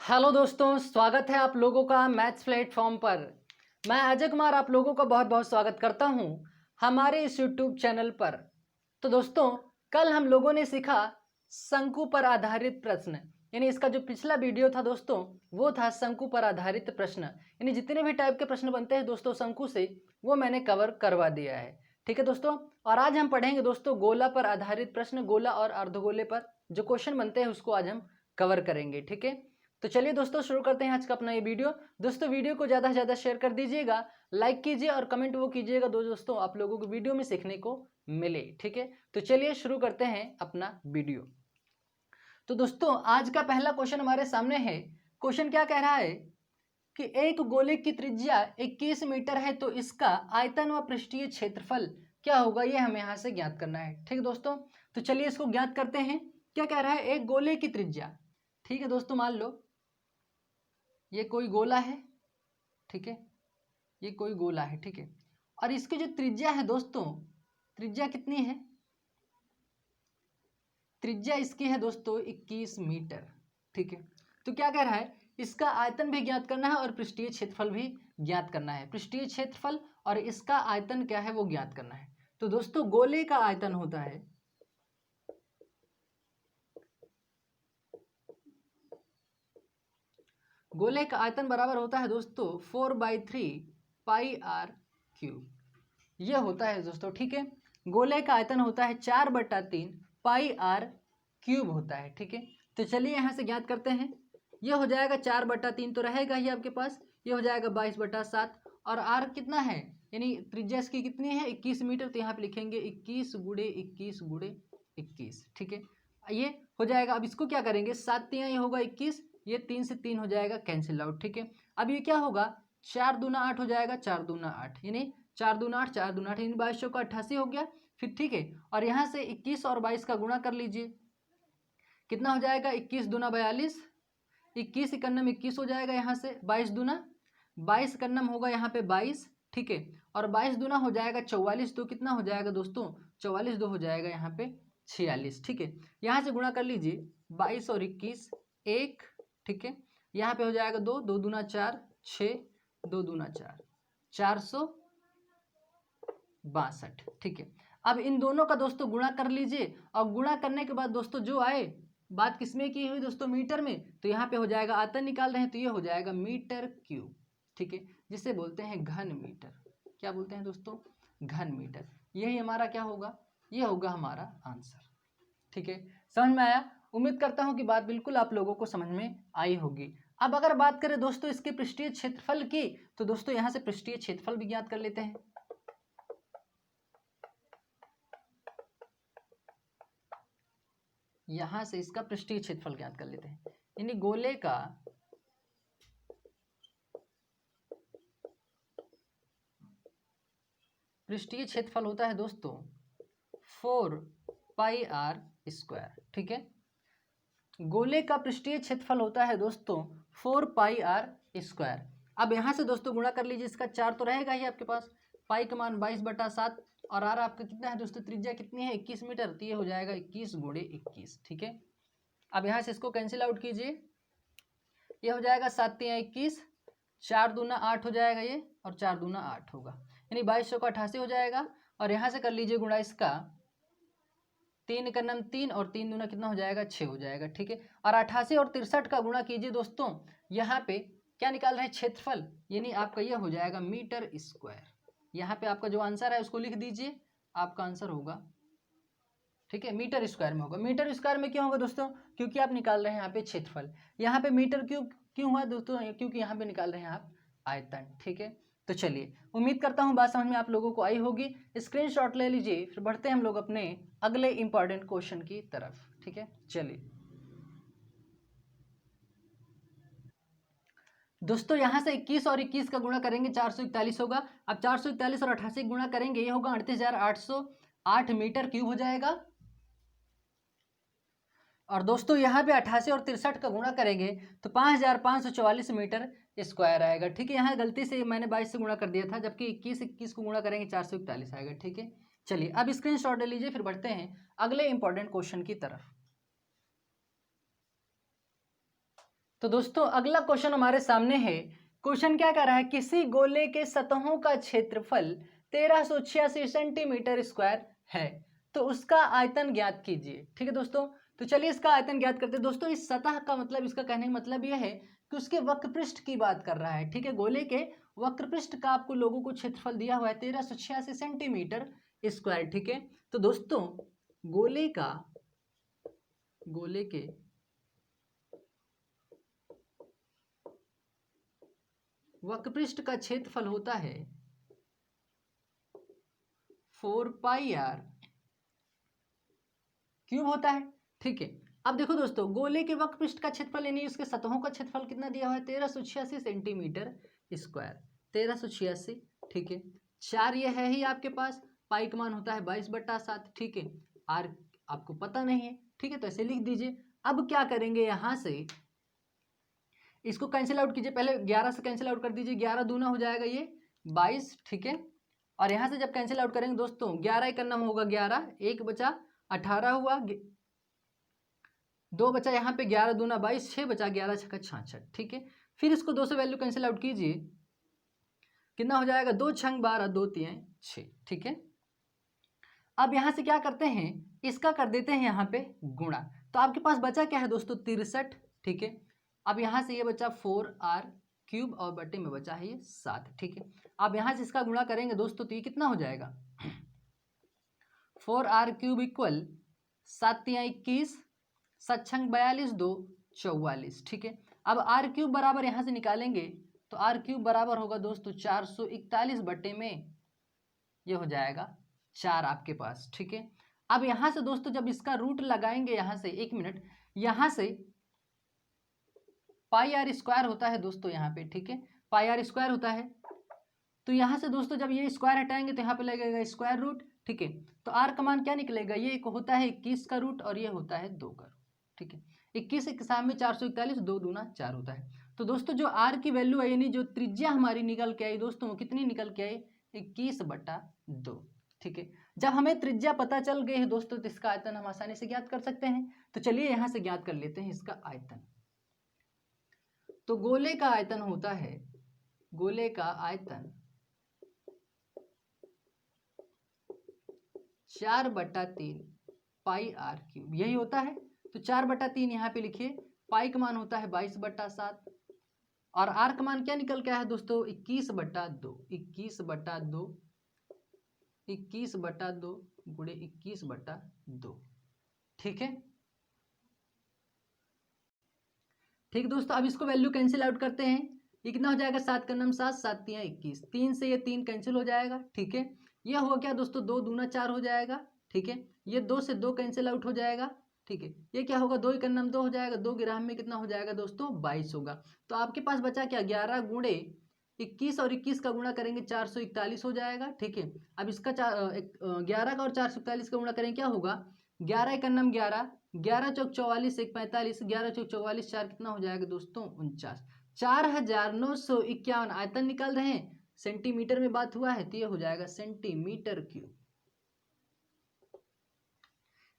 Hello दोस्तों, स्वागत है आप लोगों का मैथ्स प्लेटफॉर्म पर। मैं अजय कुमार आप लोगों का बहुत बहुत स्वागत करता हूं हमारे इस यूट्यूब चैनल पर। तो दोस्तों, कल हम लोगों ने सीखा शंकु पर आधारित प्रश्न, यानी इसका जो पिछला वीडियो था दोस्तों वो था शंकु पर आधारित प्रश्न, यानी जितने भी टाइप के प्रश्न बनते हैं दोस्तों शंकु से वो मैंने कवर करवा दिया है। ठीक है दोस्तों, और आज हम पढ़ेंगे दोस्तों गोला पर आधारित प्रश्न, गोला और अर्धगोले पर जो क्वेश्चन बनते हैं उसको आज हम कवर करेंगे। ठीक है, तो चलिए दोस्तों शुरू करते हैं आज का अपना ये वीडियो। दोस्तों वीडियो को ज़्यादा से ज़्यादा शेयर कर दीजिएगा, लाइक कीजिए और कमेंट वो कीजिएगा दोस्तों आप लोगों को वीडियो में सीखने को मिले। ठीक है, तो चलिए शुरू करते हैं अपना वीडियो। तो दोस्तों आज का पहला क्वेश्चन हमारे सामने है। क्वेश्चन क्या कह रहा है कि एक गोले की त्रिज्या 21 मीटर है तो इसका आयतन व पृष्ठीय क्षेत्रफल क्या होगा, ये हमें यहाँ से ज्ञात करना है। ठीक है दोस्तों, तो चलिए इसको ज्ञात करते हैं। क्या कह रहा है, एक गोले की त्रिज्या। ठीक है दोस्तों, मान लो ये कोई गोला है। ठीक है, ये कोई गोला है। ठीक है, और इसकी जो त्रिज्या है दोस्तों, त्रिज्या कितनी है? त्रिज्या इसकी है दोस्तों 21 मीटर। ठीक है, तो क्या कह रहा है, इसका आयतन भी ज्ञात करना है और पृष्ठीय क्षेत्रफल भी ज्ञात करना है। पृष्ठीय क्षेत्रफल और इसका आयतन क्या है वो ज्ञात करना है। तो दोस्तों गोले का आयतन होता है, गोले का आयतन बराबर होता है दोस्तों 4/3 पाई आर क्यूब, ये होता है दोस्तों। ठीक है, गोले का आयतन होता है 4/3 पाई आर क्यूब होता है। ठीक है, तो चलिए यहाँ से ज्ञात करते हैं। ये हो जाएगा 4/3 तो रहेगा ही आपके पास, ये हो जाएगा 22/7 और आर कितना है, यानी त्रिज्या इसकी कितनी है 21 मीटर, तो यहाँ पे लिखेंगे 21 × 21 × 21। ठीक है, ये हो जाएगा। अब इसको क्या करेंगे, 7 तियाँ ये होगा 21, ये 3 से 3 हो जाएगा कैंसिल आउट। ठीक है, अब ये क्या होगा, 4 दूना 8 हो जाएगा, 4 दूना 8 यानी 4 दूना 8, 4 दूना 8 यानी 22 चौका 88 हो गया। फिर ठीक है, और यहाँ से 21 और 22 का गुणा कर लीजिए, कितना हो जाएगा 21 दूना 42, 21 इकन्नम 21 हो जाएगा, यहाँ से 22 दूना 22 इकन्नम होगा यहाँ पे 22। ठीक है, और 22 दूना हो जाएगा 44, तो कितना हो जाएगा दोस्तों 44 दो हो जाएगा यहाँ पे 46। ठीक है, यहाँ से गुणा कर लीजिए 22 और 21 1। ठीक है, यहाँ पे हो जाएगा 2, 2 दूना 4 6, 2 दूना 4 462। ठीक है, अब इन दोनों का दोस्तों गुणा कर लीजिए और गुणा करने के बाद दोस्तों जो आए, बात किसमें की हुई दोस्तों, मीटर में, तो यहाँ पे हो जाएगा आयतन निकाल रहे हैं तो ये हो जाएगा मीटर क्यूब। ठीक है, जिसे बोलते हैं घन मीटर। क्या बोलते हैं दोस्तों, घन मीटर। यही हमारा क्या होगा, ये होगा हमारा आंसर। ठीक है, समझ में आया? उम्मीद करता हूँ कि बात बिल्कुल आप लोगों को समझ में आई होगी। अब अगर बात करें दोस्तों इसके पृष्ठीय क्षेत्रफल की, तो दोस्तों यहाँ से पृष्ठीय क्षेत्रफल भी ज्ञात कर लेते हैं। यहां से इसका पृष्ठीय क्षेत्रफल ज्ञात कर लेते हैं, यानी गोले का पृष्ठीय क्षेत्रफल होता है दोस्तों 4 पाई आर स्क्वायर। ठीक है, गोले का पृष्ठीय क्षेत्रफल होता है दोस्तों 4 पाई आर स्क्वायर। अब यहाँ से दोस्तों गुणा कर लीजिए, इसका 4 तो रहेगा ही आपके पास, पाई का मान 22/7 और आर आपका कितना है दोस्तों, त्रिज्या कितनी है 21 मीटर, तो ये हो जाएगा 21 × 21। ठीक है, अब यहाँ से इसको कैंसिल आउट कीजिए, ये हो जाएगा 7 तियाँ 21, 4 दूना 8 हो जाएगा ये, और 4 दूना 8 होगा, यानी 22 चौका 88 हो जाएगा। और यहाँ से कर लीजिए गुणा इसका, 3 का नाम 3 और 3 दूना कितना हो जाएगा 6 हो जाएगा। ठीक है, और 88 और 63 का गुणा कीजिए दोस्तों, यहाँ पे क्या निकाल रहे हैं, क्षेत्रफल, यानी आपका ये हो जाएगा मीटर स्क्वायर। यहाँ पे आपका जो आंसर है उसको लिख दीजिए, आपका आंसर होगा, ठीक है, मीटर स्क्वायर में होगा। मीटर स्क्वायर में क्यों होगा दोस्तों, क्योंकि आप निकाल रहे हैं यहाँ पे क्षेत्रफल। यहाँ पे मीटर क्यों क्यों हुआ दोस्तों, क्योंकि यहाँ पे निकाल रहे हैं आप आयतन। ठीक है, तो चलिए उम्मीद करता हूँ बात समझ में आप लोगों को आई होगी। स्क्रीनशॉट ले लीजिए, फिर बढ़ते हैं हम लोग अपने अगले इंपॉर्टेंट क्वेश्चन की तरफ। ठीक है, चलिए दोस्तों यहाँ से 21 और 21 का गुणा करेंगे 441 होगा। अब 441 और 88 गुणा करेंगे, ये होगा 38,808 मीटर क्यूब हो जाएगा। और दोस्तों यहाँ पे 88 और 63 का गुणा करेंगे तो 5,544 मीटर स्क्वायर आएगा। ठीक है, यहाँ गलती से मैंने 22 से गुणा कर दिया था, जबकि 21 को गुणा करेंगे 441 आएगा। ठीक है, चलिए अब स्क्रीनशॉट ले लीजिए, फिर बढ़ते हैं अगले इंपॉर्टेंट क्वेश्चन की तरफ। तो दोस्तों अगला क्वेश्चन हमारे सामने है। क्वेश्चन क्या कर रहा है, किसी गोले के सतहों का क्षेत्रफल 1386 सेंटीमीटर स्क्वायर है, तो उसका आयतन ज्ञात कीजिए। ठीक है दोस्तों, तो चलिए इसका आयतन ज्ञात करते हैं। दोस्तों इस सतह का मतलब, इसका कहने का मतलब यह है कि उसके वक्रपृष्ठ की बात कर रहा है। ठीक है, गोले के वक्रपृष्ठ का आपको लोगों को क्षेत्रफल दिया हुआ है 1386 सेंटीमीटर स्क्वायर। ठीक है, तो दोस्तों गोले के वक्रपृष्ठ का क्षेत्रफल होता है 4 पाई आर क्यूब होता है। ठीक है, अब देखो दोस्तों गोले के वक्रपृष्ठ का क्षेत्रफल यानी उसके सतहों का क्षेत्रफल कितना दिया हुआ है 1386 सेंटीमीटर स्क्वायर, 1386। ठीक है, 4 ये है ही आपके पास, पाई का मान होता है 22/7। ठीक है, आर आपको पता नहीं है। ठीक है, तो ऐसे लिख दीजिए। अब क्या करेंगे, यहां से इसको कैंसिल आउट कीजिए। पहले 11 से कैंसिल आउट कर दीजिए, 11 दूना हो जाएगा ये 22। ठीक है, और यहां से जब कैंसिल आउट करेंगे दोस्तों 11 एक नाम होगा 11, 1 बचा 18 हुआ, 2 बचा यहाँ पे 11 दूना 22, 6 बचा 11 छक्का 66। ठीक है, फिर इसको 2 से वैल्यू कैंसिल आउट कीजिए, कितना हो जाएगा 2 छंग 12, 2 3 6। ठीक है, अब यहाँ से क्या करते हैं, इसका कर देते हैं यहाँ पे गुणा। तो आपके पास बचा क्या है दोस्तों 63। ठीक है, अब यहाँ से ये बचा 4r क्यूब और बटे में बचा है ये 7। ठीक है, अब यहाँ से इसका गुणा करेंगे दोस्तों तो ये कितना हो जाएगा 4r क्यूब इक्वल 7 3 21, 7 छंग 42, 2 44। ठीक है, अब आर क्यूब बराबर यहाँ से निकालेंगे तो आर क्यूब बराबर होगा दोस्तों 441 बटे में ये हो जाएगा 4 आपके पास। ठीक है, अब यहाँ से दोस्तों जब इसका रूट लगाएंगे, यहाँ से 1 मिनट, यहाँ से पाई आर स्क्वायर होता है दोस्तों यहाँ पे। ठीक है, पाई आर स्क्वायर होता है, तो यहाँ से दोस्तों जब ये स्क्वायर हटाएंगे तो यहाँ पे लगेगा स्क्वायर रूट। ठीक है, तो आर का मान क्या निकलेगा, ये एक होता है 21 का रूट और ये होता है 2 का रूट। ठीक है, 21 के सामने 441, 2 दूना 4 होता है। तो दोस्तों जो आर की वैल्यू है यानी जो त्रिज्या हमारी निकल के आई दोस्तों, वो कितनी निकल के आई 21/2। ठीक है, जब हमें त्रिज्या पता चल गई है दोस्तों तो इसका आयतन हम आसानी से ज्ञात कर सकते हैं। तो चलिए यहाँ से ज्ञात कर लेते हैं इसका आयतन। तो गोले का आयतन होता है, गोले का आयतन 4/3 पाई आर क्यूब यही होता है। तो 4/3 यहाँ पे लिखिए, पाई का मान होता है 22/7 और आर का मान क्या निकल के आया है दोस्तों 21/2, 21/2 गुणे 21/2। ठीक है, ठीक दोस्तों, अब इसको वैल्यू कैंसिल आउट करते हैं। ये कितना हो जाएगा 7 का नाम 7, 7 3 21, 3 से ये 3 कैंसिल हो जाएगा। ठीक है, ये हुआ क्या दोस्तों 2 दूना 4 हो जाएगा। ठीक है, ये 2 से 2 कैंसिल आउट हो जाएगा। ठीक है, ये क्या होगा 2 का नाम 2 हो जाएगा, 2 ग्राम में कितना हो जाएगा दोस्तों 22 होगा। तो आपके पास बचा क्या 11 गुणे 21 और 21 का गुणा करेंगे 441 हो जाएगा। ठीक है, अब इसका 11 का और 441 का गुणा करेंगे क्या होगा 11 का नाम 11, 11 चौक 44, 1 45, 11 चौक 44, 4 कितना हो जाएगा दोस्तों 49, 4951 आयतन निकाल रहे हैं। सेंटीमीटर में बात हुआ है तो ये हो जाएगा सेंटीमीटर क्यूब।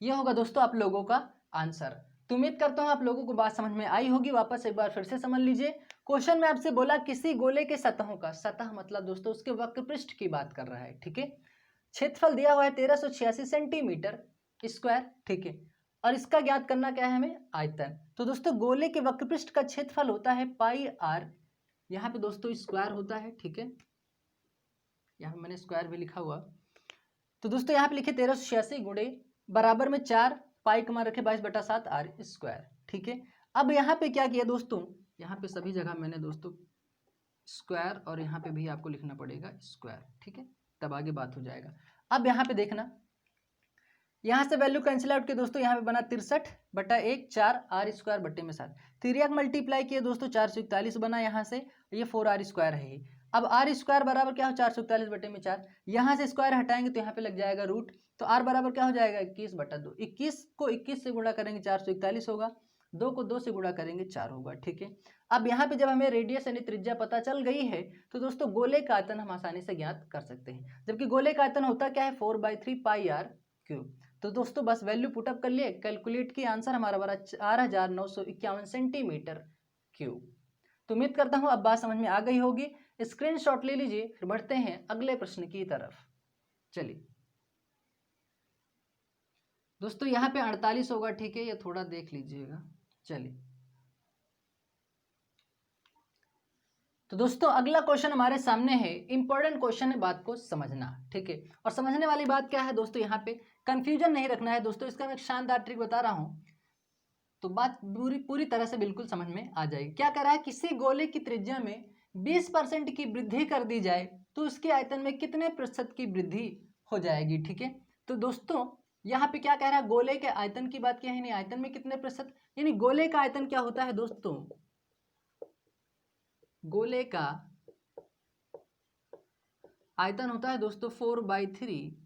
ये होगा दोस्तों आप लोगों का आंसर। तो उम्मीद करता हूं आप लोगों को बात समझ में आई होगी। वापस एक बार फिर से समझ लीजिए। क्वेश्चन में आपसे बोला किसी गोले के सतहों का, सतह मतलब दोस्तों उसके वक्रपृष्ठ की बात कर रहा है। ठीक है, क्षेत्रफल दिया हुआ है 1386 सेंटीमीटर स्क्वायर। ठीक है, और इसका ज्ञात करना क्या है हमें आयतन। तो दोस्तों गोले के वक्रपृष्ठ का क्षेत्रफल होता है पाई आर, यहाँ पे दोस्तों स्क्वायर होता है। ठीक है, यहाँ मैंने स्क्वायर भी लिखा हुआ। तो दोस्तों यहाँ पे लिखे 1386 गुणे बराबर में 4 पाई का मान रखे 22/7 आर स्क्वायर। ठीक है, अब यहाँ पे क्या किया दोस्तों, यहाँ पे सभी जगह मैंने दोस्तों स्क्वायर और यहाँ पे भी आपको लिखना पड़ेगा स्क्वायर। ठीक है, तब आगे बात हो जाएगा। अब यहाँ पे देखना, यहाँ से वैल्यू कैंसिल आउट किया दोस्तों, यहाँ पे बना 63/1 4 आर स्क्वायर बटे में 7, तिरिया मल्टीप्लाई किया दोस्तों 441 बना, यहाँ से ये 4r स्क्वायर है। अब आर स्क्वायर बराबर क्या हो 441 बटे में 4, यहाँ से स्क्वायर हटाएंगे तो यहाँ पे लग जाएगा रूट, तो आर बराबर क्या हो जाएगा 21/2। 21 को 21 से गुणा करेंगे 441 होगा, 2 को 2 से गुणा करेंगे 4 होगा। ठीक है, अब यहाँ पे जब हमें रेडियस यानी त्रिज्या पता चल गई है तो दोस्तों गोले का आयतन हम आसानी से ज्ञात कर सकते हैं। जबकि गोले का आयतन होता क्या है 4/3 पाई आर क्यूब। तो दोस्तों बस वैल्यू पुटअप कर लिए, कैलकुलेट की, आंसर हमारा बड़ा 4951 सेंटीमीटर क्यूब। तो उम्मीद करता हूँ अब बात समझ में आ गई होगी। स्क्रीनशॉट ले लीजिए, फिर बढ़ते हैं अगले प्रश्न की तरफ। चलिए दोस्तों, यहाँ पे 48 होगा, ठीक है, ये थोड़ा देख लीजिएगा। चलिए तो दोस्तों अगला क्वेश्चन हमारे सामने है, इंपॉर्टेंट क्वेश्चन है, बात को समझना, ठीक है। और समझने वाली बात क्या है दोस्तों, यहाँ पे कंफ्यूजन नहीं रखना है दोस्तों। इसका मैं एक शानदार ट्रिक बता रहा हूँ, तो बात पूरी पूरी तरह से बिल्कुल समझ में आ जाएगी। क्या कह रहा है, किसी गोले की त्रिज्या में 20% की वृद्धि कर दी जाए तो उसके आयतन में कितने प्रतिशत की वृद्धि हो जाएगी, ठीक है। तो दोस्तों यहाँ पे क्या कह रहा है, गोले के आयतन की बात किया है, नहीं आयतन में कितने प्रतिशत, यानी गोले का आयतन क्या होता है दोस्तों, गोले का आयतन होता है दोस्तों 4/3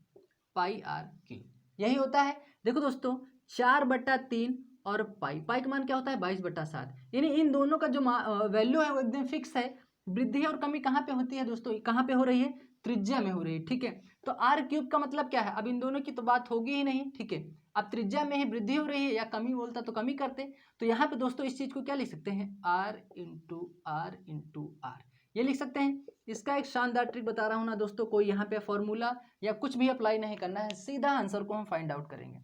पाई आर क्यूब, यही होता है। देखो दोस्तों 4/3 और पाई, पाई का मान क्या होता है 22/7, यानी इन दोनों का जो वैल्यू है वो एकदम फिक्स है। वृद्धि और कमी कहाँ पे होती है दोस्तों, कहाँ पे हो रही है, त्रिज्या में हो रही है, ठीक है। तो आर क्यूब का मतलब क्या है, अब इन दोनों की तो बात होगी ही नहीं, ठीक है। अब त्रिज्या में ही वृद्धि हो रही है, या कमी बोलता तो कमी करते। तो यहाँ पे दोस्तों इस चीज को क्या लिख सकते हैं, आर इंटू आर, ये लिख सकते हैं। इसका एक शानदार ट्रिक बता रहा हूँ ना दोस्तों, कोई यहाँ पे फॉर्मूला या कुछ भी अप्लाई नहीं करना है, सीधा आंसर को हम फाइंड आउट करेंगे।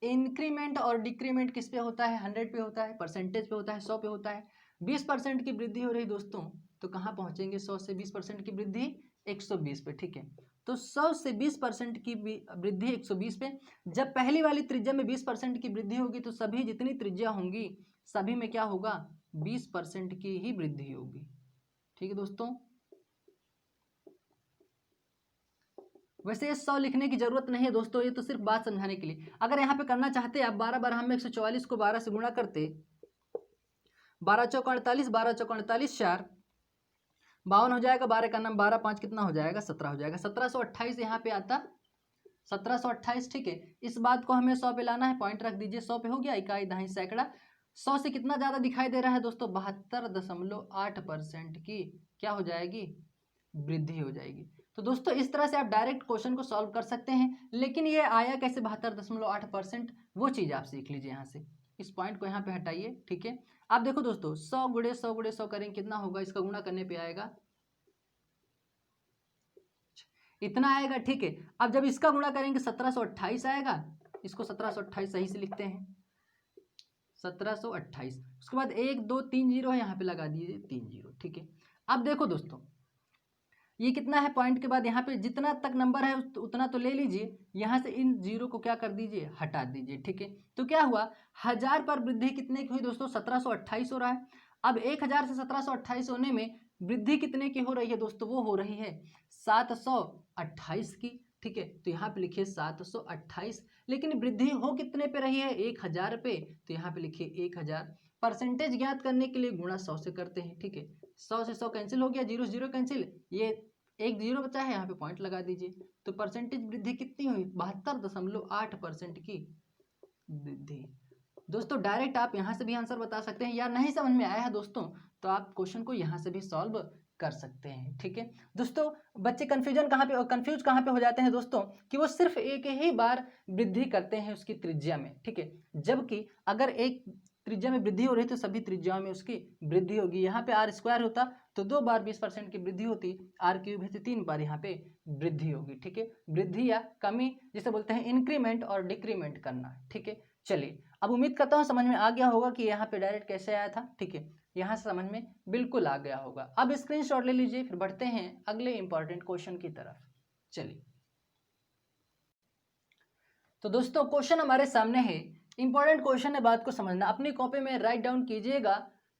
इंक्रीमेंट और डिक्रीमेंट किस पे होता है, 100 पे होता है, परसेंटेज पे होता है, 100 पे होता है। 20% की वृद्धि हो रही दोस्तों, तो कहाँ पहुंचेंगे, 100 से 20% की वृद्धि 120 पे, ठीक है। तो 100 से 20% की वृद्धि 120 पे। जब पहली वाली त्रिज्या में 20% की वृद्धि होगी तो सभी जितनी त्रिज्या होंगी सभी में क्या होगा, 20% की ही वृद्धि होगी, ठीक है दोस्तों। वैसे ये 100 लिखने की जरूरत नहीं है दोस्तों, ये तो सिर्फ बात समझाने के लिए। अगर यहाँ पे करना चाहते हैं आप 12 बार, हम 144 को 12 से गुणा करते, 12 चौक 48, 12 चौक 48, 4 52 हो जाएगा, 12 का नाम 12, 5 कितना हो जाएगा, 17 हो जाएगा। 1728 यहाँ पे आता, 1728, ठीक है। इस बात को हमें 100 पे लाना है, पॉइंट रख दीजिए, 100 पे हो गया, इकाई दहाई सैकड़ा। 100 से कितना ज्यादा दिखाई दे रहा है दोस्तों, 72.8% की क्या हो जाएगी, वृद्धि हो जाएगी। तो दोस्तों इस तरह से आप डायरेक्ट क्वेश्चन को सॉल्व कर सकते हैं, लेकिन ये आया कैसे 72.8%, वो चीज़ आप सीख लीजिए। यहाँ से इस पॉइंट को यहाँ पे हटाइए, ठीक है। आप देखो दोस्तों 100 गुणे 100 गुणे 100 करेंगे कितना होगा, इसका गुणा करने पे आएगा इतना आएगा, ठीक है। अब जब इसका गुणा करेंगे 1728 आएगा, इसको 1728 सही से लिखते हैं, 1728। उसके बाद 1 2 3 जीरो है, यहाँ पे लगा दीजिए 3 जीरो, ठीक है। अब देखो दोस्तों ये कितना है, पॉइंट के बाद यहाँ पे जितना तक नंबर है उतना तो ले लीजिए, यहाँ से इन जीरो को क्या कर दीजिए, हटा दीजिए, ठीक है। तो क्या हुआ, 1000 पर वृद्धि कितने की हुई दोस्तों, 1728 हो रहा है। अब 1000 से 1728 होने में वृद्धि कितने की हो रही है दोस्तों, वो हो रही है 728 की, ठीक है। तो यहाँ पे लिखिए 728, लेकिन वृद्धि हो कितने पे रही है, 1000 पे, तो यहाँ पे लिखिए 1000। परसेंटेज ज्ञात करने के लिए गुणा 100 से करते हैं, ठीक है। 100 से 100 कैंसिल हो गया, जीरो से जीरो कैंसिल, ये एक जीरो बचा है, यहाँ पे पॉइंट लगा दीजिए। तो परसेंटेज वृद्धि कितनी हुई, 72.8% की वृद्धि। दोस्तों डायरेक्ट आप यहाँ से भी आंसर बता सकते हैं, या नहीं समझ में आया है दोस्तों तो आप क्वेश्चन को यहाँ से भी सॉल्व कर सकते हैं, ठीक है। दोस्तों बच्चे कंफ्यूज कहाँ पे हो जाते हैं दोस्तों, कि वो सिर्फ एक ही बार वृद्धि करते हैं उसकी त्रिज्या में, ठीक है। जबकि अगर एक त्रिज्या में वृद्धि हो रही तो सभी त्रिज्याओं में उसकी वृद्धि होगी। यहाँ पे आर स्क्वायर होता तो 2 बार 20% की वृद्धि होती, आर क्यूब है तो 3 बार यहाँ पे वृद्धि होगी, ठीक है। वृद्धि या कमी जिसे बोलते हैं इंक्रीमेंट और डिक्रीमेंट करना, ठीक है। चलिए अब उम्मीद करता हूँ समझ में आ गया होगा कि यहाँ पे डायरेक्ट कैसे आया था, ठीक है। यहाँ से समझ में बिल्कुल आ गया होगा। अब स्क्रीनशॉट ले लीजिए, फिर बढ़ते हैं अगले इंपॉर्टेंट क्वेश्चन की तरफ। चलिए तो दोस्तों क्वेश्चन हमारे सामने है, इंपॉर्टेंट क्वेश्चन है, बात को समझना। अपनी कॉपी में राइट डाउन कीजिएगा,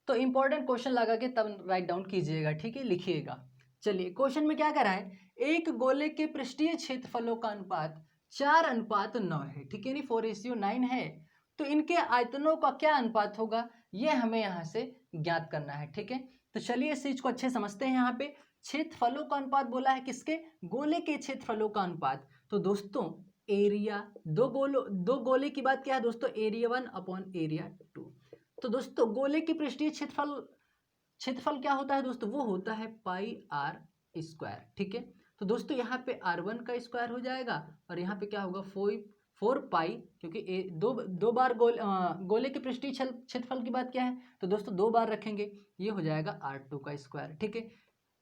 तो इंपॉर्टेंट क्वेश्चन लगा के तब राइट डाउन कीजिएगा, ठीक है, लिखिएगा। चलिए क्वेश्चन में क्या कह रहा है, एक गोले के पृष्ठीय क्षेत्रफलों का अनुपात 4:9 है, ठीक है, नहीं 4:9 है। तो इनके आयतनों का क्या अनुपात होगा, ये हमें यहाँ से ज्ञात करना है, ठीक है। तो चलिए इस चीज को अच्छे समझते हैं। यहाँ पे क्षेत्रफलों का अनुपात बोला है, किसके, गोले के क्षेत्रफलों का अनुपात। तो दोस्तों एरिया, दो गोले की बात क्या है दोस्तों, एरिया 1 अपॉन एरिया 2। तो दोस्तों गोले की पृष्ठीय क्षेत्रफल क्या होता है दोस्तों, वो होता है पाई आर स्क्वायर, ठीक है। तो दोस्तों यहाँ पे R1 का स्क्वायर हो जाएगा और यहाँ पे क्या होगा 4 पाई, क्योंकि दो बार गोले के पृष्ठीय क्षेत्रफल की बात क्या है, तो दोस्तों 2 बार रखेंगे, ये हो जाएगा R2 का स्क्वायर। ठीक है,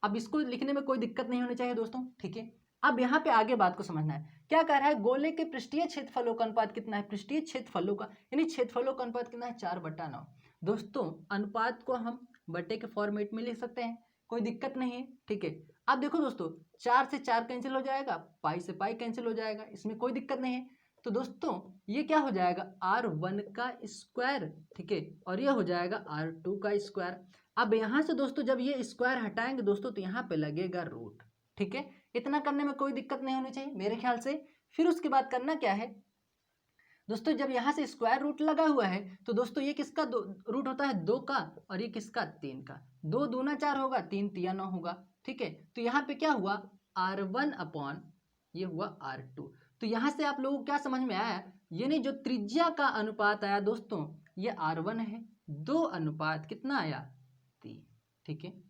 अब इसको लिखने में कोई दिक्कत नहीं होनी चाहिए दोस्तों। ठीक है, अब यहाँ पे आगे बात को समझना है। क्या कह रहा है, गोले के पृष्ठीय क्षेत्रफलों का अनुपात कितना है, पृष्ठीय क्षेत्रफलों का यानी क्षेत्रफलों का अनुपात कितना है, 4/9। दोस्तों अनुपात को हम बटे के फॉर्मेट में लिख सकते हैं, कोई दिक्कत नहीं है। ठीक है, अब देखो दोस्तों 4 से 4 कैंसिल हो जाएगा, पाई से पाई कैंसिल हो जाएगा, इसमें कोई दिक्कत नहीं है। तो दोस्तों ये क्या हो जाएगा, R1 का स्क्वायर। ठीक है, और ये हो जाएगा R2 का स्क्वायर। अब यहाँ से दोस्तों जब ये स्क्वायर हटाएंगे दोस्तों तो यहाँ पे लगेगा रूट। ठीक है, इतना करने में कोई दिक्कत नहीं होनी चाहिए मेरे ख्याल से। फिर उसके बाद करना क्या है दोस्तों, जब यहाँ से स्क्वायर रूट लगा हुआ है तो दोस्तों ये किसका रूट होता है, 2 का, और ये किसका, 3 का। 2 दूना 4 होगा, 3 तिया 9 होगा। ठीक है, तो यहाँ पे क्या हुआ, R1 अपॉन ये हुआ R2। तो यहाँ से आप लोगों को क्या समझ में आया, यानी जो त्रिज्या का अनुपात आया दोस्तों ये R1 है, 2 अनुपात कितना आया, 3। ठीक है,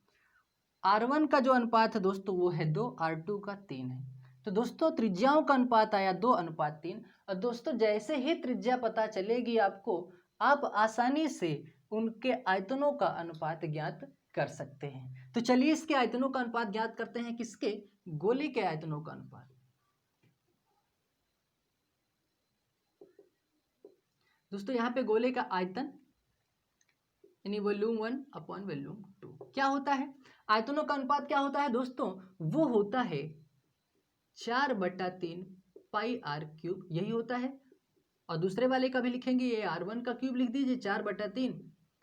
R1 का जो अनुपात है दोस्तों वो है 2, R2 का 3 है। तो दोस्तों त्रिज्याओं का अनुपात आया 2:3। और दोस्तों जैसे ही त्रिज्या पता चलेगी आपको, आप आसानी से उनके आयतनों का अनुपात ज्ञात कर सकते हैं। तो चलिए इसके आयतनों का अनुपात ज्ञात करते हैं, किसके, गोले के आयतनों का अनुपात। दोस्तों यहाँ पे गोले का आयतन यानी वॉल्यूम 1 अपॉन वॉल्यूम 2 क्या होता है, आयतनों का अनुपात क्या होता है दोस्तों, वो होता है 4/3 पाई R3, यही होता है। और दूसरे वाले का भी लिखेंगे, ये R1 का क्यूब लिख दीजिए 4/3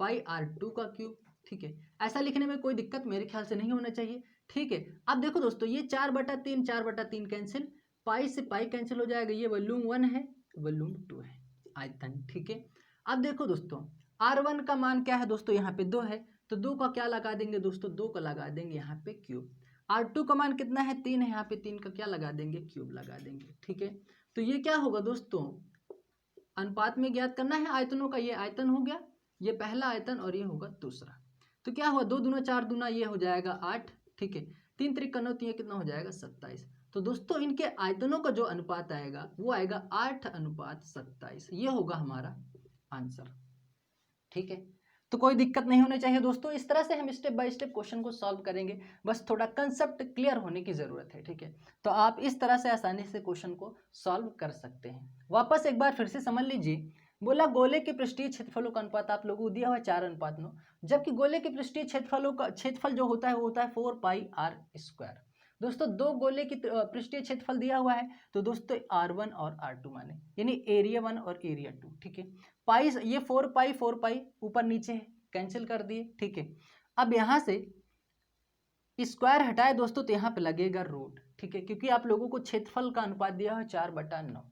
पाई R2 का क्यूब। ठीक है, ऐसा लिखने में कोई दिक्कत मेरे ख्याल से नहीं होना चाहिए। ठीक है, अब देखो दोस्तों ये 4/3 कैंसिल, पाई से पाई कैंसिल हो जाएगा, ये वॉल्यूम 1 है, वॉल्यूम 2 है आयतन। ठीक है, अब देखो दोस्तों R1 का मान क्या है दोस्तों, यहाँ पे 2 है, तो 2 का क्या लगा देंगे दोस्तों, 2 का लगा देंगे यहाँ पे क्यूब। R2 का मान कितना है, 3 है, यहाँ पे 3 का क्या लगा देंगे, क्यूब लगा देंगे। ठीक है, तो ये क्या होगा दोस्तों, अनुपात में ज्ञात करना है आयतनों का, ये आयतन हो गया, ये पहला आयतन, और ये होगा दूसरा। तो क्या हुआ, 2 दूना 4 दूना ये हो जाएगा 8। ठीक है, 3 त्रिक 9, तो ये कितना हो जाएगा 27। तो दोस्तों इनके आयतनों का जो अनुपात आएगा वो आएगा 8:27, ये होगा हमारा आंसर। ठीक है, तो कोई दिक्कत नहीं होनी चाहिए दोस्तों। इस तरह से हम स्टेप बाय स्टेप क्वेश्चन को सॉल्व करेंगे, बस थोड़ा कंसेप्ट क्लियर होने की ज़रूरत है। ठीक है, तो आप इस तरह से आसानी से क्वेश्चन को सॉल्व कर सकते हैं। वापस एक बार फिर से समझ लीजिए, बोला गोले के पृष्ठीय क्षेत्रफलों का अनुपात आप लोगों को दिया हुआ है 4:9, जबकि गोले के पृष्ठीय क्षेत्रफलों का क्षेत्रफल जो होता है वो होता है 4 पाई R²। दोस्तों दो गोले की पृष्ठीय क्षेत्रफल दिया हुआ है, तो दोस्तों R1 और R2 माने, यानी एरिया 1 और एरिया 2। ठीक है, पाई ये 4 पाई ऊपर नीचे है, कैंसिल कर दिए। ठीक है, अब यहाँ से स्क्वायर हटाए दोस्तों तो यहाँ पे लगेगा रूट। ठीक है, क्योंकि आप लोगों को क्षेत्रफल का अनुपात दिया है 4/9,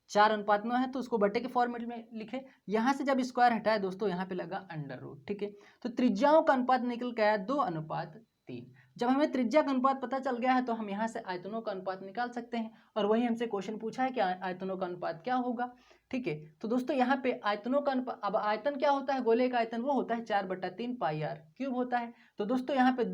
4:9 है, तो उसको बटे के फॉर्मेट में लिखे। यहाँ से जब स्क्वायर हटाए दोस्तों यहाँ पे लगा अंडर रूट। ठीक है, तो त्रिज्याओं का अनुपात निकल के आया 2:3। जब हमें त्रिज्या का अनुपात पता चल गया है तो हम यहाँ से आयतनों का अनुपात निकाल सकते हैं, और वही हमसे क्वेश्चन पूछा है कि आयतनों का अनुपात क्या होगा। ठीक है, तो दोस्तों यहाँ पे आयतनों का अनुपात, अब आयतन क्या होता है, गोले का आयतन वो होता है 4/3 पाई R³ होता है। तो दोस्तों यहाँ पे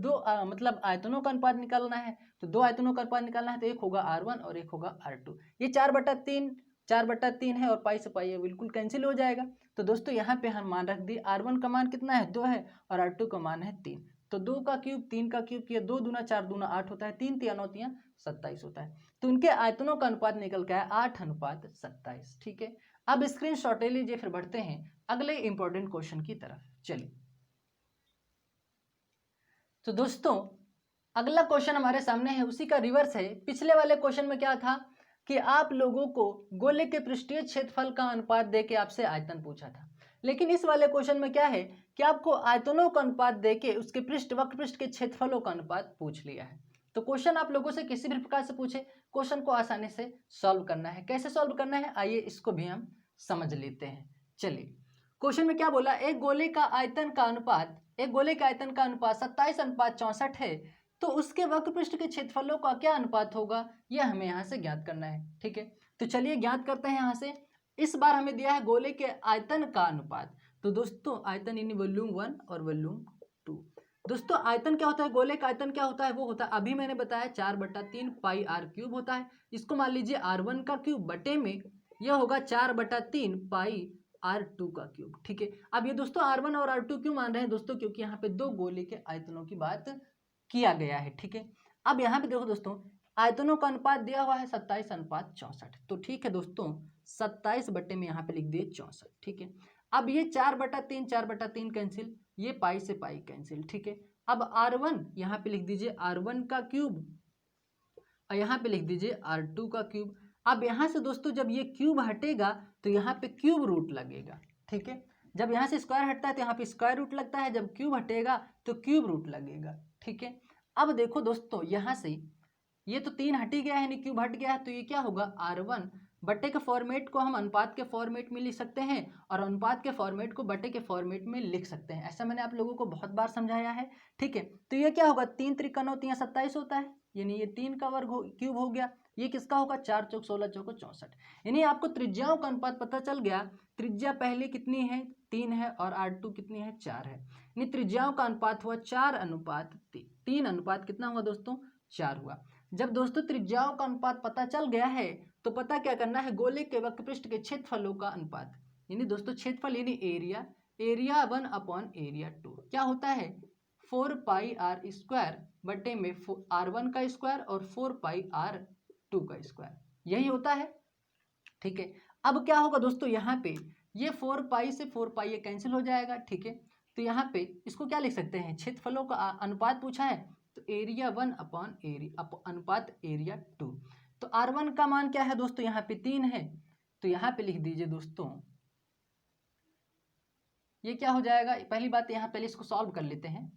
मतलब आयतनों का अनुपात निकालना है, तो 2 आयतनों का अनुपात निकालना है, तो एक होगा R1 और एक होगा R2। ये 4/3 है, और पाई से पाई बिल्कुल कैंसिल हो जाएगा। तो दोस्तों यहाँ पे हम मान रख दिए, R1 का मान कितना है, 2 है, और R2 का मान है 3। तो 2 का क्यूब 3 का क्यूब किया, 2 दूना 4 दूना 8 होता है, 3 तिया 9 तिया 27 होता है। तो उनके आयतनों का अनुपात निकल के आया 8:27। ठीक है, अब स्क्रीनशॉट ले लीजिए, फिर बढ़ते हैं अगले इंपॉर्टेंट क्वेश्चन की तरफ। चलिए, तो दोस्तों अगला क्वेश्चन हमारे सामने है, उसी का रिवर्स है। पिछले वाले क्वेश्चन में क्या था कि आप लोगों को गोले के पृष्ठीय क्षेत्रफल का अनुपात देके आपसे आयतन पूछा था, लेकिन इस वाले क्वेश्चन में क्या है कि आपको आयतनों का अनुपात देके उसके वक्र पृष्ठ के क्षेत्रफलों का अनुपात पूछ लिया है। तो क्वेश्चन आप लोगों से किसी भी प्रकार से पूछे, क्वेश्चन को आसानी से सॉल्व करना है। कैसे सॉल्व करना है, आइए इसको भी हम समझ लेते हैं। चलिए, क्वेश्चन में क्या बोला, एक गोले का आयतन का अनुपात 27:64 है, तो उसके वक्र पृष्ठ के क्षेत्रफलों का क्या अनुपात होगा, यह हमें यहाँ से ज्ञात करना है। ठीक है, तो चलिए ज्ञात करते हैं। यहाँ से इस बार हमें दिया है गोले के आयतन का अनुपात, तो दोस्तों आयतन यानी वॉल्यूम 1 और वॉल्यूम 2। दोस्तों आयतन क्या होता है, गोले का आयतन क्या होता है, वो होता है, अभी मैंने बताया 4/3 पाई R³ होता है। इसको मान लीजिए R1 का क्यूब बटे में यह होगा 4/3 पाई R2 का क्यूब। ठीक है, अब ये दोस्तों R1 और R2 क्यों मान रहे हैं दोस्तों, क्योंकि यहाँ पे दो गोले के आयतनों की बात किया गया है। ठीक है, अब यहाँ पे देखो दोस्तों, आयतनों का अनुपात दिया हुआ है 27:64। तो ठीक है दोस्तों, 27 बटे में यहाँ पे लिख दिए 64। ठीक है, अब ये 4/3 कैंसिल, ये पाई से पाई कैंसिल। ठीक है, अब R1 यहाँ पे लिख दीजिए R1 का क्यूब और यहाँ पे लिख दीजिए R2 का क्यूब। अब यहाँ से दोस्तों जब ये क्यूब हटेगा तो यहाँ पे क्यूब रूट लगेगा। ठीक है, जब यहाँ से स्क्वायर हटता है तो यहाँ पे स्क्वायर रूट लगता है, जब क्यूब हटेगा तो क्यूब रूट लगेगा। ठीक है, अब देखो दोस्तों, यहाँ से ये तो 3 हट ही गया है, यानी क्यूब हट गया है, तो ये क्या होगा R1 बटे के फॉर्मेट को हम अनुपात के फॉर्मेट में लिख सकते हैं और अनुपात के फॉर्मेट को बटे के फॉर्मेट में लिख सकते हैं। ऐसा मैंने आप लोगों को बहुत बार समझाया है। ठीक है, तो ये क्या होगा, 3 त्रिक 9 3 27 होता है, यानी ये 3 का वर्ग क्यूब हो गया। ये किसका होगा, 4 चौक 16 चौको 64। यानी आपको त्रिज्याओं का अनुपात पता चल गया। त्रिज्या पहले कितनी है, 3 है, और R2 कितनी है, 4 है। यानी त्रिज्याओं का अनुपात हुआ 4:3 अनुपात कितना हुआ दोस्तों, 4 हुआ। जब दोस्तों त्रिज्याओं का अनुपात पता चल गया है तो पता क्या करना है, गोले के वक्रपृष्ठ के क्षेत्रफलों का अनुपात, यानी दोस्तों क्षेत्रफल यानी एरिया 1/एरिया 2 क्या होता है, 4πr² बटे में R1 का स्क्वायर और 4πr2 का स्क्वायर, यही होता है। ठीक है, अब क्या होगा दोस्तों, यहाँ पे ये 4π से 4π ये कैंसिल हो जाएगा। ठीक है, तो यहाँ पे इसको क्या लिख सकते हैं, क्षेत्रफलों का अनुपात पूछा है तो एरिया 1/एरिया अनुपात एरिया 2। तो R1 का मान क्या है दोस्तों, यहाँ पे 3 है, तो यहाँ पे लिख दीजिए दोस्तों, ये क्या हो जाएगा, पहली बात यहाँ पहले इसको सॉल्व कर लेते हैं,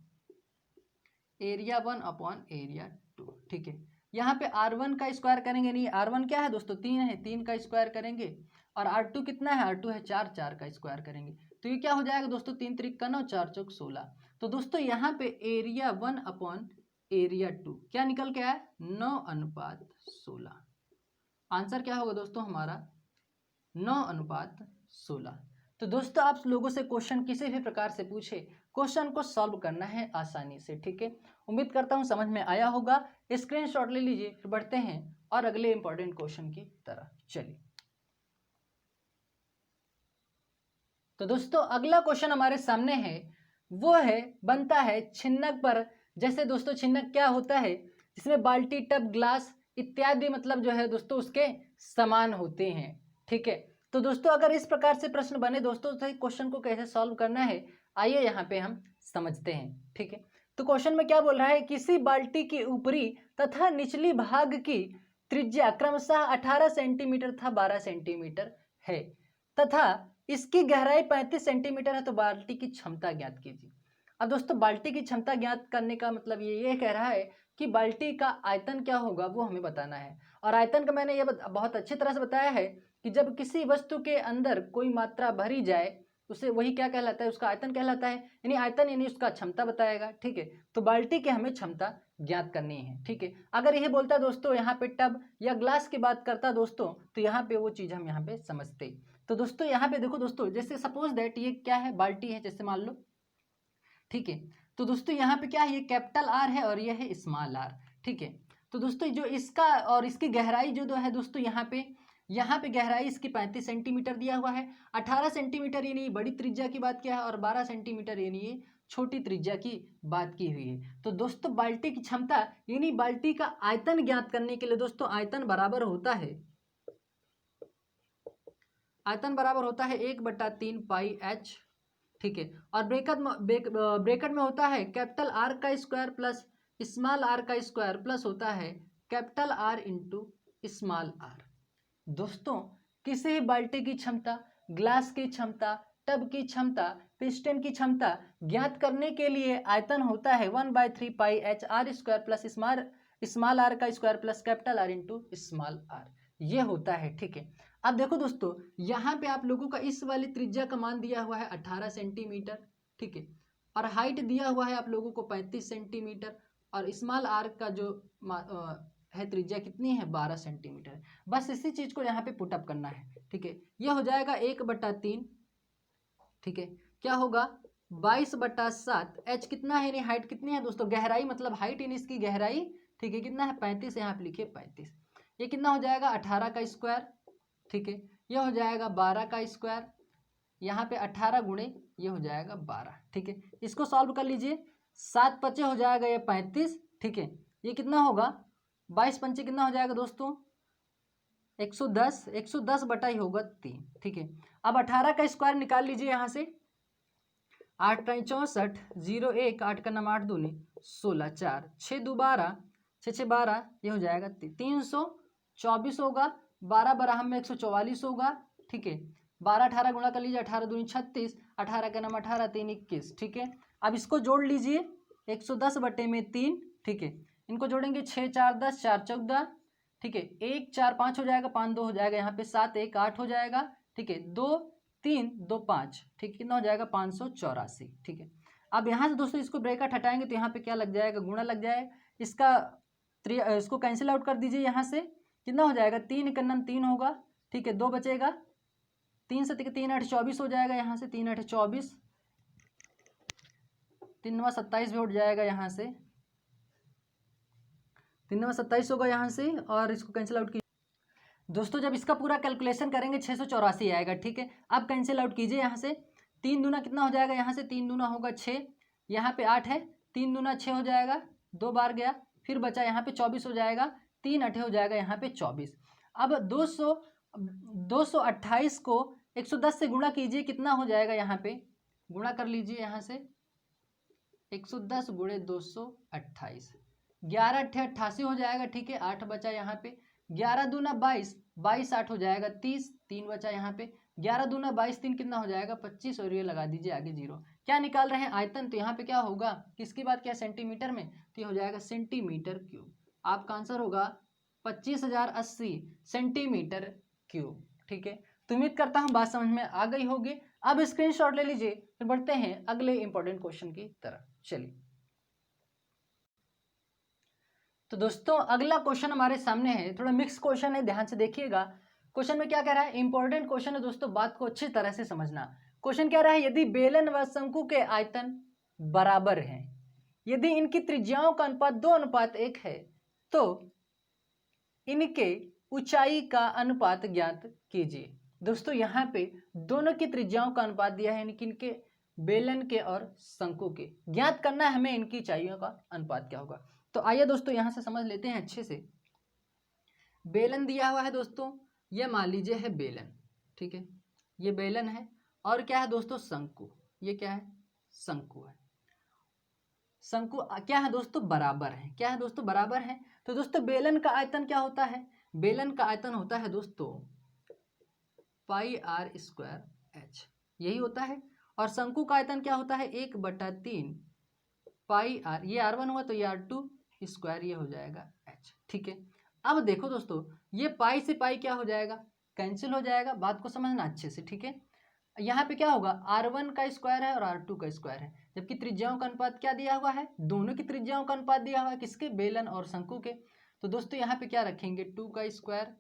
एरिया 1/एरिया 2। ठीक है, यहाँ पे R1 का स्क्वायर करेंगे, नहीं R1 क्या है दोस्तों, 3 है, 3 का स्क्वायर करेंगे, और R2 कितना है, R2 है 4, 4 का स्क्वायर करेंगे, तो ये क्या हो जाएगा दोस्तों, 3 त्रिक 9 4 चौक 16। तो दोस्तों यहाँ पे एरिया 1/एरिया 2 क्या निकल के आया, 9:16। आंसर क्या होगा दोस्तों हमारा, 9:16। तो दोस्तों आप लोगों से क्वेश्चन किसी भी प्रकार से पूछे, क्वेश्चन को सॉल्व करना है आसानी से। ठीक है, उम्मीद करता हूँ समझ में आया होगा। स्क्रीनशॉट ले लीजिए, फिर बढ़ते हैं और अगले इंपॉर्टेंट क्वेश्चन की तरफ। चलिए, तो दोस्तों अगला क्वेश्चन हमारे सामने है, वो है बनता है छिन्नक पर। जैसे दोस्तों छिन्नक क्या होता है, जिसमें बाल्टी, टब, ग्लास इत्यादि मतलब जो है दोस्तों उसके समान होते हैं। ठीक है, तो दोस्तों अगर इस प्रकार से प्रश्न बने दोस्तों तो क्वेश्चन को कैसे सॉल्व करना है, आइए यहाँ पे हम समझते हैं। ठीक है, तो क्वेश्चन में क्या बोल रहा है, किसी बाल्टी की ऊपरी तथा निचली भाग की त्रिज्या क्रमशः 18 सेंटीमीटर तथा 12 सेंटीमीटर है तथा इसकी गहराई 35 सेंटीमीटर है, तो बाल्टी की क्षमता ज्ञात कीजिए। अब दोस्तों बाल्टी की क्षमता ज्ञात करने का मतलब ये कह रहा है कि बाल्टी का आयतन क्या होगा वो हमें बताना है। और आयतन का मैंने ये बहुत अच्छी तरह से बताया है कि जब किसी वस्तु के अंदर कोई मात्रा भरी जाए उसे वही क्या कहलाता है, उसका आयतन कहलाता है। यानी आयतन यानी उसका क्षमता बताएगा। ठीक है, तो बाल्टी की हमें क्षमता ज्ञात करनी है। ठीक है, अगर यह बोलता दोस्तों यहाँ पे टब या ग्लास की बात करता दोस्तों, तो यहाँ पे वो चीज़ हम यहाँ पे समझते। तो दोस्तों यहाँ पे देखो दोस्तों, जैसे सपोज दैट ये क्या है, बाल्टी है जैसे मान लो। ठीक है, तो दोस्तों यहाँ पे क्या है, ये कैपिटल R है और ये है स्मॉल r। ठीक है, तो दोस्तों जो इसका और इसकी गहराई जो है दोस्तों यहाँ पे गहराई इसकी 35 सेंटीमीटर दिया हुआ है। 18 सेंटीमीटर यानी बड़ी त्रिज्या की बात किया है और 12 सेंटीमीटर यानी ये छोटी त्रिज्या की बात की हुई है। तो दोस्तों बाल्टी की क्षमता यानी बाल्टी का आयतन ज्ञात करने के लिए दोस्तों आयतन बराबर होता है 1/3 पाई h। ठीक है, और ब्रैकेट में होता है कैपिटल R का स्क्वायर प्लस स्मॉल r का स्क्वायर प्लस होता है capital R into small r। दोस्तों किसी भी बाल्टी की क्षमता, ग्लास की क्षमता, टब की क्षमता, पिस्टन की क्षमता ज्ञात करने के लिए आयतन होता है 1/3 पाई h r square plus small r का square plus capital R into small r, ये होता है। ठीक है, अब देखो दोस्तों यहाँ पे आप लोगों का इस वाली त्रिज्या का मान दिया हुआ है 18 सेंटीमीटर। ठीक है, और हाइट दिया हुआ है आप लोगों को 35 सेंटीमीटर और स्मॉल r का जो है त्रिज्या कितनी है 12 सेंटीमीटर। बस इसी चीज को यहाँ पे पुटअप करना है। ठीक है, यह हो जाएगा 1/3। ठीक है, क्या होगा 22/7। h कितना है यानी हाइट कितनी है दोस्तों, गहराई मतलब हाइट यानी इसकी गहराई। ठीक है, कितना है 35, यहाँ पे लिखिए 35। ये कितना हो जाएगा 18 का स्क्वायर। ठीक है, ये हो जाएगा 12 का स्क्वायर, यहाँ पे 18 गुणे ये हो जाएगा 12। ठीक है, इसको सॉल्व कर लीजिए, 7 पचे हो जाएगा ये 35। ठीक है, ये कितना होगा, 22 पंचे कितना हो जाएगा दोस्तों, 110। 110 बटा ही होगा 3। ठीक है, अब 18 का स्क्वायर निकाल लीजिए यहाँ से, 8 टाइम 64, 0 1, 8 का नाम 8 दूनी 16, 4 6 2 12, 6 6 12, ये हो जाएगा 324 होगा, 12 बराह में 144 होगा। ठीक है, 12 18 गुणा कर लीजिए, 18 दूनी 36, 18 का नाम 18, 3 21। ठीक है, अब इसको जोड़ लीजिए, 110 बटे में 3। ठीक है, इनको जोड़ेंगे, 6 4 10, 4 14। ठीक है, 1 4 5 हो जाएगा, 5 2 हो जाएगा, यहाँ पे 7 1 8 हो जाएगा। ठीक है, 2 3 2 5। ठीक है, कितना हो जाएगा, 584। ठीक है, अब यहाँ से दोस्तों इसको ब्रैकेट हटाएंगे तो यहाँ पे क्या लग जाएगा, गुणा लग जाएगा। इसको कैंसिल आउट कर दीजिए, यहाँ से कितना हो जाएगा, 3 का नाम 3 होगा। ठीक है, 2 बचेगा, 3 से 3 8 24 हो जाएगा, यहाँ से 3 8 24, 3 9 27 भी उठ जाएगा, यहाँ से 3 9 27 होगा यहाँ से, और इसको कैंसिल आउट कीजिए दोस्तों। जब इसका पूरा कैलकुलेशन करेंगे 684 आएगा। ठीक है, अब कैंसिल आउट कीजिए यहाँ से, 3 दूना कितना हो जाएगा, यहाँ से 3 दूना होगा 6, यहाँ पे 8 है, 3 दूना 6 हो जाएगा, 2 बार गया, फिर बचा यहाँ पे 24 हो जाएगा, 3 8 हो जाएगा, यहाँ पे 24। अब 228 को 110 से गुणा कीजिए, कितना हो जाएगा, यहाँ पे गुणा कर लीजिए, यहाँ से 110 गुणे 228, 11 8 88 हो जाएगा। ठीक है, 8 बचा यहाँ पे, 11 दूना 22, 22 8 हो जाएगा 30, 3 बचा यहाँ पे, 11 दूना 22, 3 कितना हो जाएगा 25, और ये लगा दीजिए आगे 0। क्या निकाल रहे हैं, आयतन, तो यहाँ पे क्या होगा, किसकी बात किया, सेंटीमीटर में, तो ये हो जाएगा सेंटीमीटर क्यूब। आपका आंसर होगा 25,080 सेंटीमीटर क्यूब। ठीक है, तो उम्मीद करता हूँ बात समझ में आ गई होगी। अब स्क्रीनशॉट ले लीजिए, फिर बढ़ते हैं अगले इंपॉर्टेंट क्वेश्चन की तरफ। चलिए, तो दोस्तों अगला क्वेश्चन हमारे सामने है, थोड़ा मिक्स क्वेश्चन है, ध्यान से देखिएगा। क्वेश्चन में क्या कह रहा है, इंपॉर्टेंट क्वेश्चन है दोस्तों, बात को अच्छी तरह से समझना। क्वेश्चन कह रहा है, यदि बेलन व शंकु के आयतन बराबर हैं, यदि इनकी त्रिज्याओं का अनुपात 2:1 है, तो इनके ऊंचाई का अनुपात ज्ञात कीजिए। दोस्तों यहाँ पे दोनों की त्रिज्याओं का अनुपात दिया है, यानी कि इनके बेलन के और शंकु के, ज्ञात करना है हमें इनकी ऊंचाइयों का अनुपात क्या होगा। तो आइए दोस्तों यहाँ से समझ लेते हैं अच्छे से। बेलन दिया हुआ है दोस्तों, ये मान लीजिए है बेलन। ठीक है, ये बेलन है, और क्या है दोस्तों, शंकु, ये क्या है, शंकु है। शंकु क्या है दोस्तों, बराबर है। क्या है दोस्तों, बराबर है। तो दोस्तों बेलन का आयतन क्या होता है, बेलन का आयतन होता है दोस्तों पाई आर स्क्वायर एच, यही होता है। और शंकु का आयतन क्या होता है, 1/3 पाई आर, ये R1 हुआ तो ये R2 स्क्वायर, ये हो जाएगा एच। ठीक है, अब देखो दोस्तों, ये पाई से पाई क्या हो जाएगा, कैंसिल हो जाएगा। बात को समझना अच्छे से। ठीक है, यहाँ पे क्या होगा, R1 का स्क्वायर है और R2 का स्क्वायर है, जबकि त्रिज्याओं का अनुपात क्या दिया हुआ है, दोनों की त्रिज्याओं का अनुपात दिया हुआ है, किसके, बेलन और शंकु के। तो दोस्तों यहाँ पे क्या रखेंगे, 2 का स्क्वायर।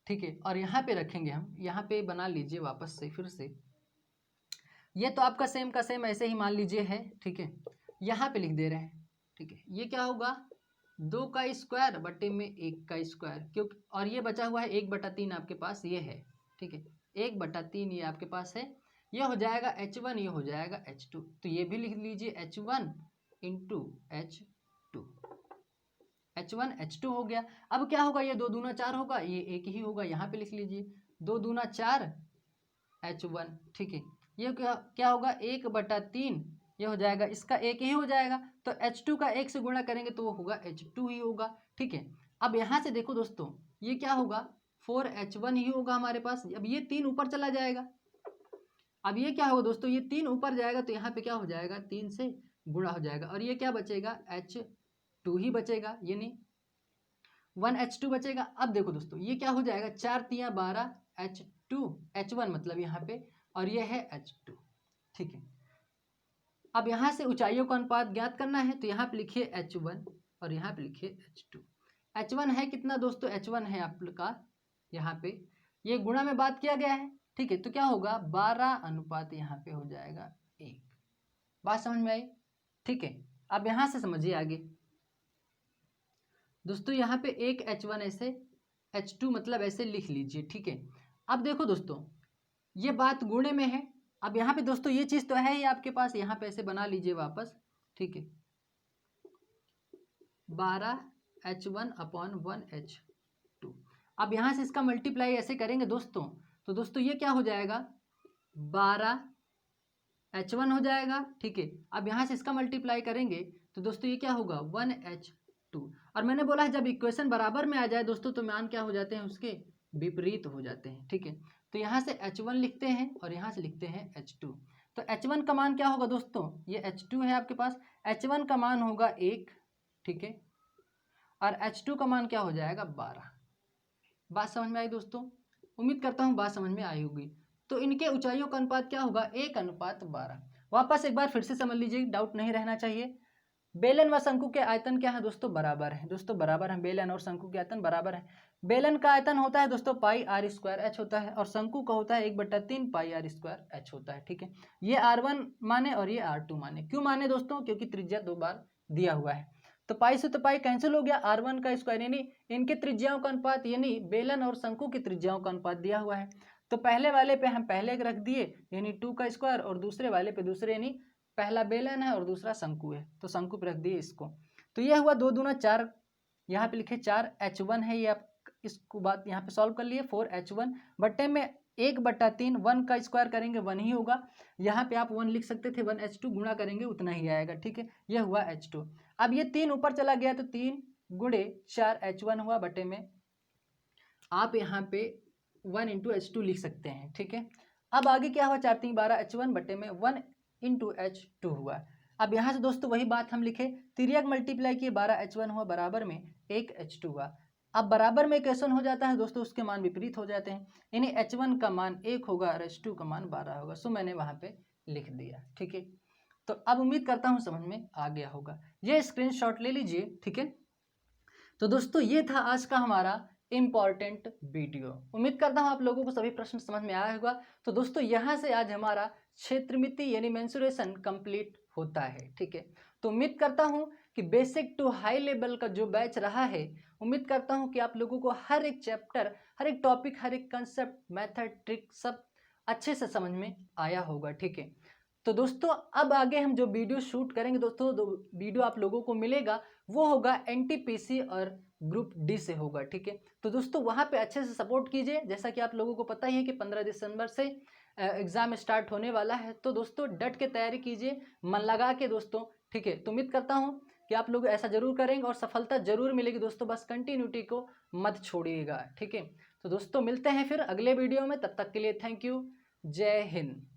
ठीक है, और यहाँ पे रखेंगे हम, यहाँ पे बना लीजिए वापस से फिर से, ये तो आपका सेम का सेम ऐसे ही मान लीजिए है। ठीक है, यहाँ पे लिख दे रहे हैं। ठीक है, ये क्या होगा, 2 का स्क्वायर बटे में 1 का स्क्वायर, क्योंकि और ये बचा हुआ है 1/3 आपके पास ये है। ठीक है, 1/3 ये आपके पास है, ये हो जाएगा H1, ये हो जाएगा H2, तो ये भी लिख लीजिए H1 into H2, H1 H2 हो गया। अब क्या होगा, ये 2 दूना 4 होगा, ये 1 ही होगा, यहाँ पे लिख लीजिए 2 दूना 4 H1। ठीक है, ये क्या होगा, 1/3, ये हो जाएगा, इसका 1 ही हो जाएगा, तो H2 का 1 से गुणा करेंगे तो वो होगा H2 ही होगा। ठीक है, अब यहाँ से देखो दोस्तों, ये क्या होगा, 4H1 ही होगा हमारे पास। अब ये 3 ऊपर चला जाएगा, अब ये क्या होगा दोस्तों, ये 3 ऊपर जाएगा तो यहाँ पे क्या हो जाएगा, 3 से गुणा हो जाएगा, और ये क्या बचेगा, H2 ही बचेगा, ये नहीं 1H2 बचेगा। अब देखो दोस्तों, ये क्या हो जाएगा, 4 3 12 H2, H1 मतलब यहाँ पे, और ये है H2। ठीक है, अब यहाँ से ऊंचाइयों का अनुपात ज्ञात करना है, तो यहाँ पे लिखिए H1 और यहाँ पे लिखिए H2। H1 है कितना दोस्तों, H1 है आपका यहाँ पे, ये गुणा में बात किया गया है। ठीक है, तो क्या होगा, 12 अनुपात यहाँ पे हो जाएगा 1। बात समझ में आई। ठीक है, अब यहाँ से समझिए आगे दोस्तों, यहाँ पे एक H1 ऐसे H2 मतलब ऐसे लिख लीजिए, ठीक है। अब देखो दोस्तों, ये बात गुणे में है। अब यहाँ पे दोस्तों ये चीज़ तो है ही आपके पास, यहाँ पे ऐसे बना लीजिए वापस, ठीक है। 12H1/1H2। अब यहाँ से इसका मल्टीप्लाई ऐसे करेंगे दोस्तों, तो दोस्तों ये क्या हो जाएगा, 12H1 हो जाएगा, ठीक है। अब यहाँ से इसका मल्टीप्लाई करेंगे तो दोस्तों ये क्या होगा, 1H2। और मैंने बोला है जब इक्वेशन बराबर में आ जाए दोस्तों तो मान क्या हो जाते हैं, उसके विपरीत हो जाते हैं, ठीक है। तो यहाँ से H1 लिखते हैं और यहाँ से लिखते हैं H2। तो H1 का मान क्या होगा दोस्तों, ये H2 है आपके पास, H1 का मान होगा 1, ठीक है। और H2 का मान क्या हो जाएगा, 12। बात समझ में आई दोस्तों, उम्मीद करता हूँ बात समझ में आई होगी। तो इनके ऊंचाइयों का अनुपात क्या होगा, 1:12। वापस एक बार फिर से समझ लीजिए, डाउट नहीं रहना चाहिए। बेलन व शंकु के आयतन क्या है दोस्तों, बराबर है दोस्तों, बराबर है। बेलन और शंकु के आयतन बराबर है। बेलन का आयतन होता है दोस्तों πr² h होता है, और शंकु का होता है 1/3 πr² h होता है, ठीक है। ये r1 माने और ये r2 माने। क्यों माने दोस्तों, क्योंकि त्रिज्या 2 बार दिया हुआ है। तो पाई से तो पाई कैंसिल हो गया, r1 का स्क्वायर यानी इनके त्रिज्याओं का अनुपात, यानी बेलन और शंकु की त्रिज्याओं का अनुपात दिया हुआ है। तो पहले वाले पे हम पहले रख दिए यानी 2 का स्क्वायर, और दूसरे वाले पे दूसरे, यानी पहला बेलन है और दूसरा शंकु है, तो शंकु पे रख दिए इसको। तो ये हुआ 2 दूना 4, यहाँ पे लिखे 4H1 है, ये आप इसको बात यहाँ पे सॉल्व कर लिए। 4H1 बट्टे में 1/3, 1 का स्क्वायर करेंगे 1 ही होगा, यहाँ पे आप 1 लिख सकते थे, 1H2 गुणा करेंगे उतना ही आएगा, ठीक है। ये हुआ H2। अब ये 3 ऊपर चला गया तो 3 गुणे 4H1 हुआ, बटे में आप यहाँ पे 1 × H2 लिख सकते हैं, ठीक है। अब आगे क्या हुआ, 4 3 12 H1 बटे में 1 × H2 हुआ। अब यहाँ से दोस्तों वही बात हम लिखे, तिर्यक मल्टीप्लाई किए 12H1 हुआ, बराबर में 1H2 हुआ। अब बराबर में क्वेश्चन हो जाता है दोस्तों, उसके मान विपरीत हो जाते हैं, यानी H1 का मान 1 होगा और H2 का मान 12 होगा। सो मैंने वहाँ पे लिख दिया, ठीक है। तो अब उम्मीद करता हूँ समझ में आ गया होगा, ये स्क्रीनशॉट ले लीजिए, ठीक है। तो दोस्तों ये था आज का हमारा इम्पॉर्टेंट वीडियो। उम्मीद करता हूँ आप लोगों को सभी प्रश्न समझ में आया होगा। तो दोस्तों यहाँ से आज हमारा क्षेत्रमिति यानी मेंसुरेशन कंप्लीट होता है, ठीक है। तो उम्मीद करता हूँ कि बेसिक टू हाई लेवल का जो बैच रहा है, उम्मीद करता हूँ कि आप लोगों को हर एक चैप्टर, हर एक टॉपिक, हर एक कंसेप्ट, मेथड, ट्रिक सब अच्छे से समझ में आया होगा, ठीक है। तो दोस्तों अब आगे हम जो वीडियो शूट करेंगे दोस्तों, जो वीडियो आप लोगों को मिलेगा वो होगा NTPC और ग्रुप डी से होगा, ठीक है। तो दोस्तों वहाँ पे अच्छे से सपोर्ट कीजिए, जैसा कि आप लोगों को पता ही है कि 15 दिसंबर से एग्ज़ाम स्टार्ट होने वाला है। तो दोस्तों डट के तैयारी कीजिए, मन लगा के दोस्तों, ठीक है। तो उम्मीद करता हूँ कि आप लोग ऐसा जरूर करेंगे और सफलता जरूर मिलेगी दोस्तों, बस कंटिन्यूटी को मत छोड़िएगा, ठीक है। तो दोस्तों मिलते हैं फिर अगले वीडियो में, तब तक के लिए थैंक यू, जय हिंद।